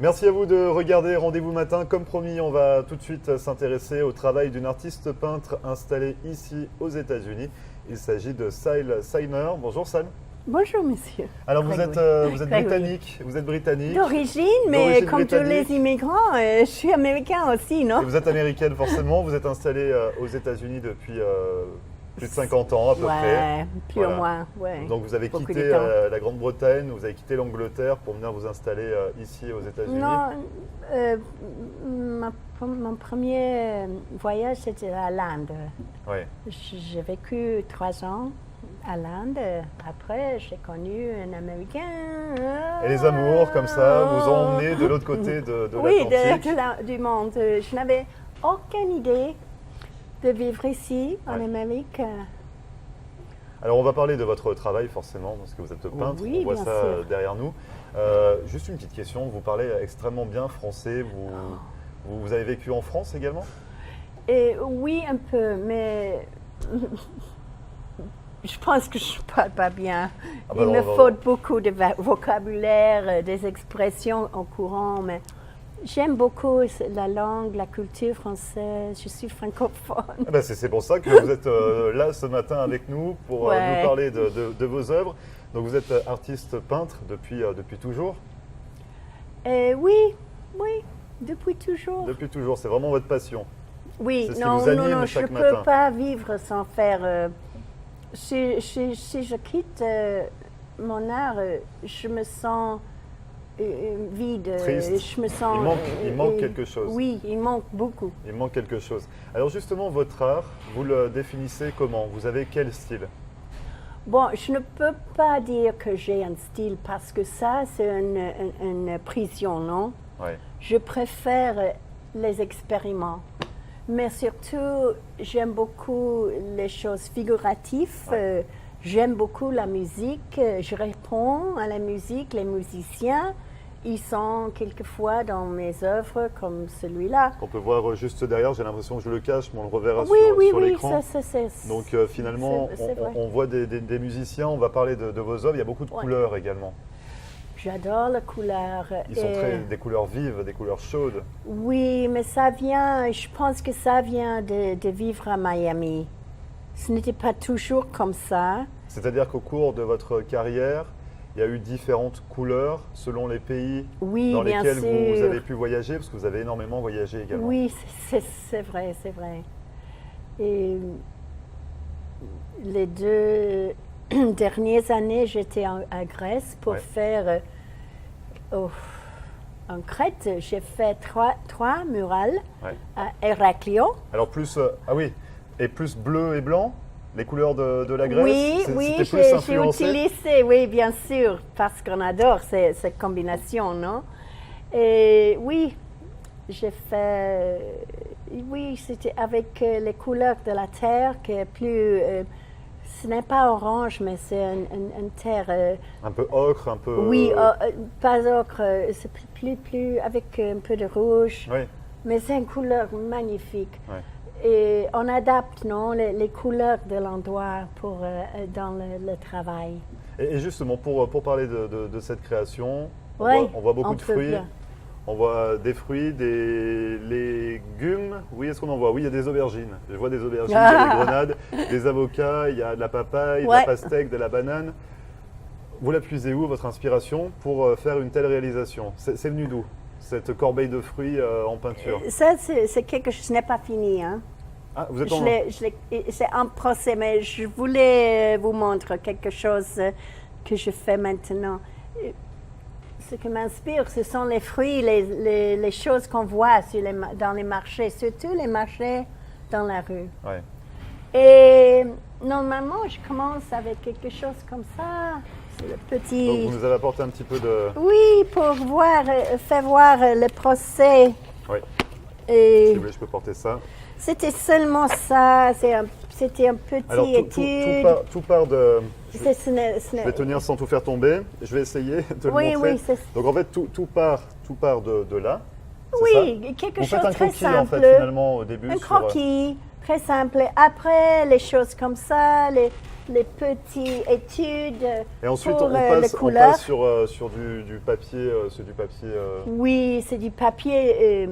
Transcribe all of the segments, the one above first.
Merci à vous de regarder Rendez-vous Matin. Comme promis, on va tout de suite s'intéresser au travail d'une artiste peintre installée ici aux États-Unis. Il s'agit de Sile Seimer. Bonjour Sile. Bonjour monsieur. Alors vous êtes britannique, Oui. vous êtes britannique. D'origine, mais comme tous les immigrants, je suis américain aussi, non? Et vous êtes américaine forcément, vous êtes installée aux États-Unis depuis plus de 50 ans à peu près. Plus ou moins, ouais. Donc vous avez quitté la Grande-Bretagne, vous avez quitté l'Angleterre pour venir vous installer ici aux États-Unis. Non, mon premier voyage c'était à l'Inde. Ouais. J'ai vécu 3 ans à l'Inde. Après, j'ai connu un Américain. Et les amours comme ça vous ont emmené de l'autre côté de l'Atlantique. Oui, du monde. Je n'avais aucune idée de vivre ici, en Amérique. Alors on va parler de votre travail forcément, parce que vous êtes peintre, oui, on voit ça sûr. derrière nous. Juste une petite question, vous parlez extrêmement bien français, vous avez vécu en France également? Oui, un peu, mais je pense que je ne parle pas bien. Il me faut beaucoup de vocabulaire, des expressions en courant, mais j'aime beaucoup la langue, la culture française, je suis francophone. C'est pour ça que vous êtes là ce matin avec nous pour nous parler de vos œuvres. Donc vous êtes artiste peintre depuis toujours? Oui, depuis toujours. Depuis toujours, c'est vraiment votre passion? Oui, c'est ce non, qui vous anime je ne chaque matin. peux pas vivre sans faire... si je quitte mon art, je me sens... vide, triste. Je me sens... Il manque quelque chose. Oui, il manque beaucoup. Il manque quelque chose. Alors justement, votre art, vous le définissez comment? Vous avez quel style? Bon, je ne peux pas dire que j'ai un style parce que ça, c'est une prison, non? Ouais. Je préfère les expériments. Mais surtout, j'aime beaucoup les choses figuratives. J'aime beaucoup la musique. Je réponds à la musique. Les musiciens, ils sont quelquefois dans mes œuvres comme celui-là. On peut voir juste derrière, j'ai l'impression que je le cache, mais on le reverra sur l'écran. Donc finalement, on voit des musiciens, on va parler de vos œuvres, il y a beaucoup de couleurs également. J'adore les couleurs. Ils sont des couleurs vives, des couleurs chaudes. Oui, mais ça vient, je pense que ça vient de vivre à Miami. Ce n'était pas toujours comme ça. C'est-à-dire qu'au cours de votre carrière, il y a eu différentes couleurs selon les pays dans lesquels vous avez pu voyager, parce que vous avez énormément voyagé également. Oui, c'est vrai, c'est vrai. Et les 2 dernières années, j'étais à Grèce pour faire en Crète. J'ai fait 3 murales à Héraklion. Alors plus, et plus bleu et blanc, les couleurs de la Grèce. Oui, j'ai utilisé, oui, bien sûr, parce qu'on adore cette combinaison, non? Et oui, j'ai fait, c'était avec les couleurs de la terre qui est plus... ce n'est pas orange, mais c'est une terre... un peu ocre, un peu... Oui, pas ocre, c'est plus avec un peu de rouge. Oui. Mais c'est une couleur magnifique. Oui. Et on adapte, non, les couleurs de l'endroit dans le travail. Et justement, pour parler de cette création, on voit beaucoup de fruits. On voit des fruits, des légumes. Oui, est-ce qu'on en voit? Oui, il y a des aubergines. Je vois des aubergines, il y a des grenades, des avocats, il y a de la papaye, de la pastèque, de la banane. Vous la puisez où, votre inspiration, pour faire une telle réalisation? C'est venu d'où, cette corbeille de fruits en peinture? Ça, c'est quelque chose, ce n'est pas fini. Hein. Ah, vous êtes c'est un procès, mais je voulais vous montrer quelque chose que je fais maintenant. Ce qui m'inspire, ce sont les fruits, les choses qu'on voit dans les marchés, surtout les marchés dans la rue. Ouais. Et normalement, je commence avec quelque chose comme ça. C'est le petit... Donc vous nous avez apporté un petit peu de... Oui, pour faire voir le procès. Oui. Et si vous voulez, je peux porter ça. C'était seulement ça, c'était un petit étude. Alors tout part de... Je vais tenir sans tout faire tomber. Je vais essayer de le montrer. Oui, donc en fait, tout part de là. Oui, quelque chose de très simple. Vous faites un croquis en fait finalement au début. Un croquis, très simple. Après, les choses comme ça, les petites études. Et ensuite, pour, on passe sur du papier. Oui, c'est du papier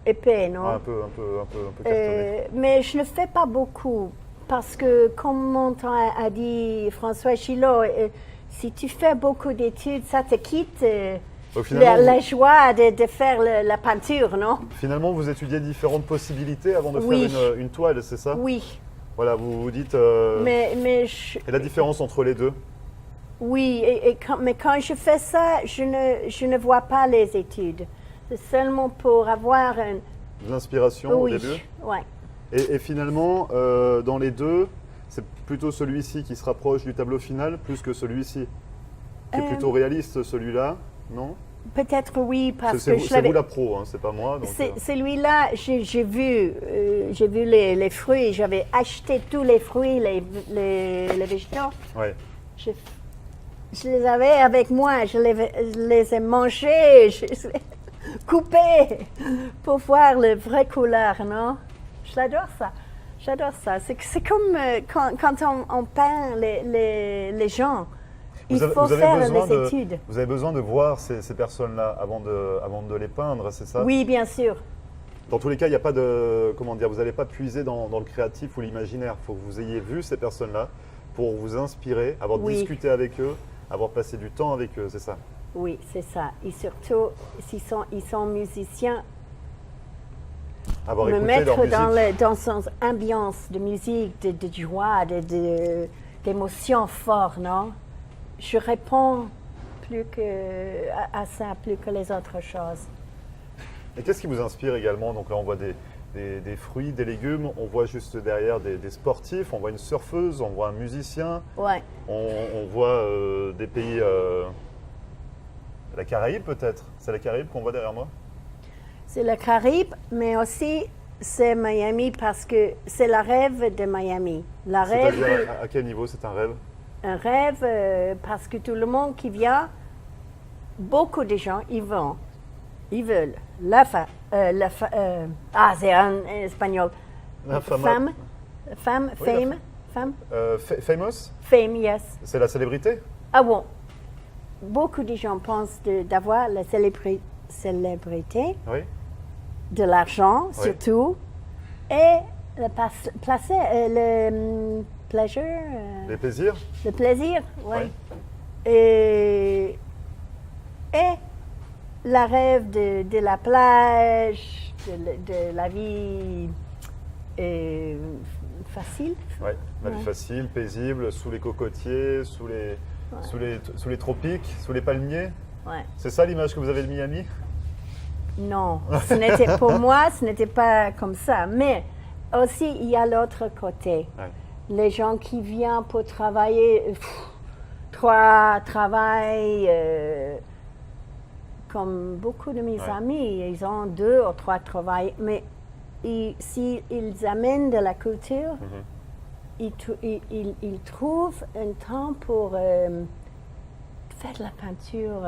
épais, non? Un peu cartonné. Mais je ne fais pas beaucoup parce que, comme mon temps a dit François Gillot, si tu fais beaucoup d'études, ça te quitte la joie de faire la peinture, non? Finalement, vous étudiez différentes possibilités avant de faire une toile, c'est ça? Oui. Voilà, vous vous dites... Et la différence entre les deux? Oui, mais quand je fais ça, je ne vois pas les études. C'est seulement pour avoir l'inspiration au début? Oui. Et finalement, dans les deux, c'est plutôt celui-ci qui se rapproche du tableau final plus que celui-ci, qui est plutôt réaliste, celui-là, non? Peut-être oui, parce que c'est vous la pro, hein, c'est pas moi. Celui-là, j'ai vu les fruits, j'avais acheté tous les fruits, les végétaux. Ouais. Je les avais avec moi, je les ai mangés, je les ai coupés pour voir les vraies couleurs, non? J'adore ça. C'est comme quand on peint les gens. Il faut faire les études. Vous avez besoin de voir ces personnes-là avant de les peindre, c'est ça? Oui, bien sûr. Dans tous les cas, il n'y a pas de... Comment dire? Vous n'allez pas puiser dans le créatif ou l'imaginaire. Il faut que vous ayez vu ces personnes-là pour vous inspirer, avoir discuté avec eux, avoir passé du temps avec eux, c'est ça? Oui, c'est ça. Et surtout, s'ils sont musiciens, avoir me écouté mettre leur musique. dans son ambiance de musique, de joie, d'émotions fortes, non? Je réponds à ça plus que les autres choses. Et qu'est-ce qui vous inspire également? Donc là, on voit des fruits, des légumes, on voit juste derrière des sportifs, on voit une surfeuse, on voit un musicien, ouais. on voit des pays... la Caraïbe peut-être? C'est la Caraïbe qu'on voit derrière moi? C'est la Caraïbe, mais aussi c'est Miami parce que c'est le rêve de Miami. C'est-à-dire à quel niveau c'est un rêve? Un rêve parce que tout le monde qui vient, beaucoup de gens, ils veulent c'est en espagnol. Femme. Famous? Fame, yes. C'est la célébrité? Ah bon. Beaucoup de gens pensent d'avoir la célébrité, oui. De l'argent oui. surtout, et le pleasure. Les plaisirs? Le plaisir, oui. Oui. Et la rêve de la plage, de la vie facile. Oui, la vie facile, paisible, sous les cocotiers, sous les tropiques, sous les palmiers. Ouais. C'est ça l'image que vous avez de Miami? Non, pour moi, ce n'était pas comme ça. Mais aussi, il y a l'autre côté. Ouais. Les gens qui viennent pour travailler, travaillent, comme beaucoup de mes amis, ils ont 2 ou 3 travails. Mais s'ils amènent de la culture, ils trouvent un temps pour faire de la peinture.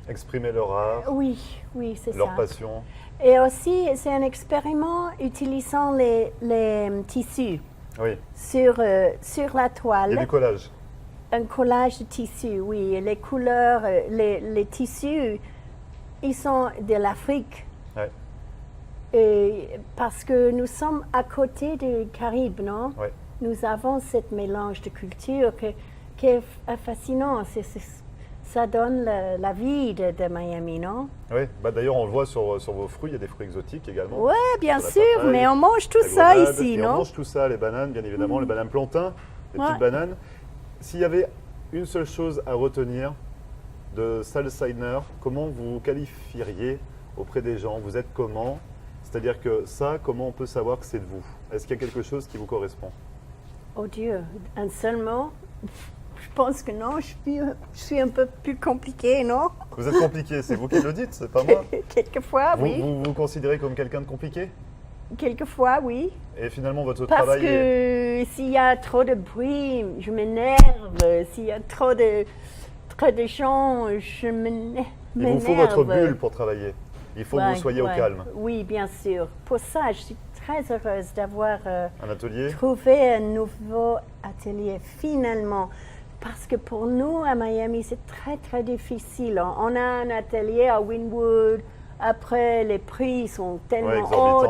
Exprimer leur art. Oui, c'est ça. Leur passion. Et aussi, c'est un expériment utilisant les tissus sur la toile. Et du collage. Un collage de tissus, oui. Et les couleurs, les tissus, ils sont de l'Afrique. Ouais. Et parce que nous sommes à côté du Caraïbe, non? Ouais. Nous avons ce mélange de culture qui est fascinant. Ça donne la vie de Miami, non? Oui, d'ailleurs on le voit sur vos fruits, il y a des fruits exotiques également. Oui, bien sûr, mais on mange tout ça ici, non? On mange tout ça, les bananes, bien évidemment, les bananes plantains, les petites bananes. S'il y avait une seule chose à retenir de Sal Seidner, comment vous qualifieriez auprès des gens? Vous êtes comment? C'est-à-dire que ça, comment on peut savoir que c'est de vous? Est-ce qu'il y a quelque chose qui vous correspond? Oh Dieu, un seul mot? Je pense que non, je suis un peu plus compliquée, non? Vous êtes compliqué, c'est vous qui le dites, c'est pas moi. Quelquefois, oui. Vous vous considérez comme quelqu'un de compliqué? Quelquefois, oui. Et finalement, votre travail Parce que s'il y a trop de bruit, je m'énerve. S'il y a trop de gens, je m'énerve. Il vous faut votre bulle pour travailler. Il faut que vous soyez au calme. Oui, bien sûr. Pour ça, je suis très heureuse d'avoir trouvé un nouveau atelier finalement. Parce que pour nous, à Miami, c'est très, très difficile. On a un atelier à Wynwood. Après, les prix sont tellement hauts,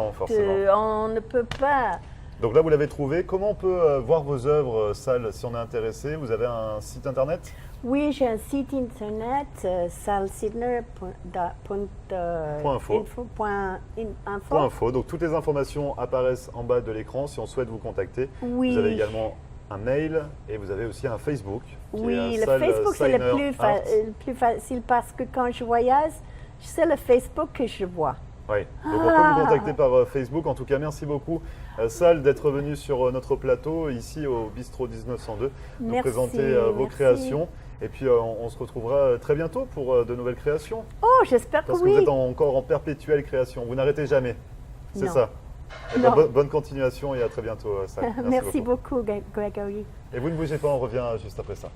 on ne peut pas. Donc là, vous l'avez trouvé. Comment on peut voir vos œuvres, Sal, si on est intéressé? Vous avez un site internet? Oui, j'ai un site internet, salsidner.info. Donc toutes les informations apparaissent en bas de l'écran si on souhaite vous contacter. Oui. Vous avez également un mail et vous avez aussi un Facebook. Oui, le Facebook c'est le plus facile parce que quand je voyage, c'est le Facebook que je vois. Oui, donc on peut vous contacter par Facebook. En tout cas, merci beaucoup, Sal, d'être venu sur notre plateau, ici au Bistrot 1902, nous présenter vos créations. Et puis, on se retrouvera très bientôt pour de nouvelles créations. Oh, j'espère que oui. Parce que vous êtes encore en perpétuelle création. Vous n'arrêtez jamais. C'est ça. Bonne continuation et à très bientôt, Sal. Merci beaucoup, Gregory. Et vous ne bougez pas, on revient juste après ça.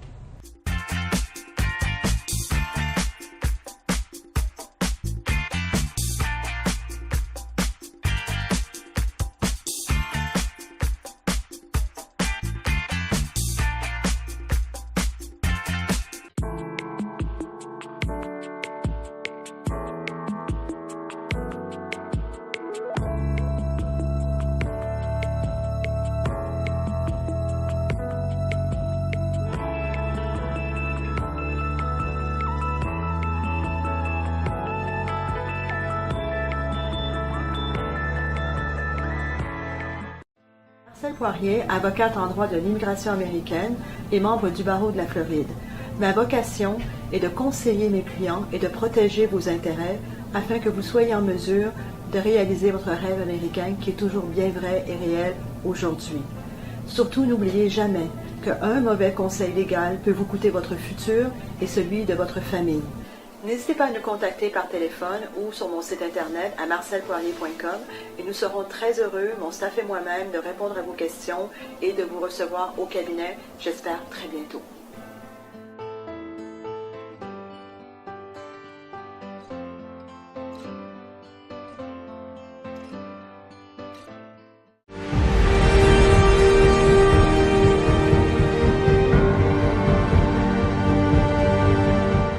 Marcelle Poirier, avocate en droit de l'immigration américaine et membre du barreau de la Floride. Ma vocation est de conseiller mes clients et de protéger vos intérêts afin que vous soyez en mesure de réaliser votre rêve américain qui est toujours bien vrai et réel aujourd'hui. Surtout, n'oubliez jamais qu'un mauvais conseil légal peut vous coûter votre futur et celui de votre famille. N'hésitez pas à nous contacter par téléphone ou sur mon site internet à marcelpoirier.com et nous serons très heureux, mon staff et moi-même, de répondre à vos questions et de vous recevoir au cabinet, j'espère très bientôt.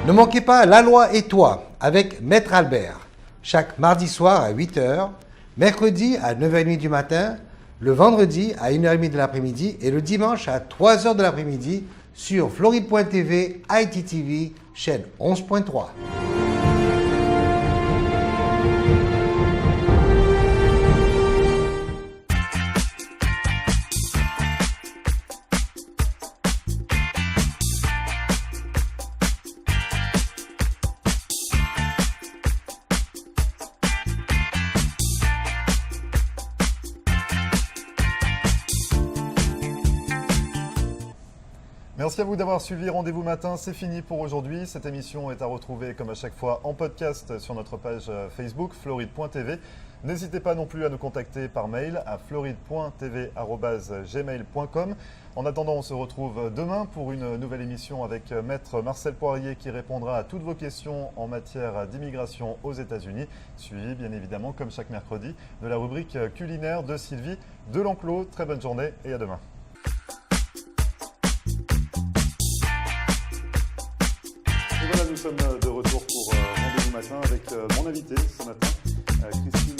Ne manquez pas La Loi et toi avec Maître Albert, chaque mardi soir à 8h, mercredi à 9h30 du matin, le vendredi à 1h30 de l'après-midi et le dimanche à 3h de l'après-midi sur Floride.tv, ITTV, chaîne 11.3. Merci à vous d'avoir suivi Rendez-vous Matin, c'est fini pour aujourd'hui. Cette émission est à retrouver comme à chaque fois en podcast sur notre page Facebook floride.tv. N'hésitez pas non plus à nous contacter par mail à floride.tv@gmail.com. En attendant, on se retrouve demain pour une nouvelle émission avec Maître Marcelle Poirier qui répondra à toutes vos questions en matière d'immigration aux États-Unis, suivi bien évidemment comme chaque mercredi de la rubrique culinaire de Sylvie Delanclos. Très bonne journée et à demain. Nous sommes de retour pour Rendez-vous Matin avec mon invité ce matin, Christine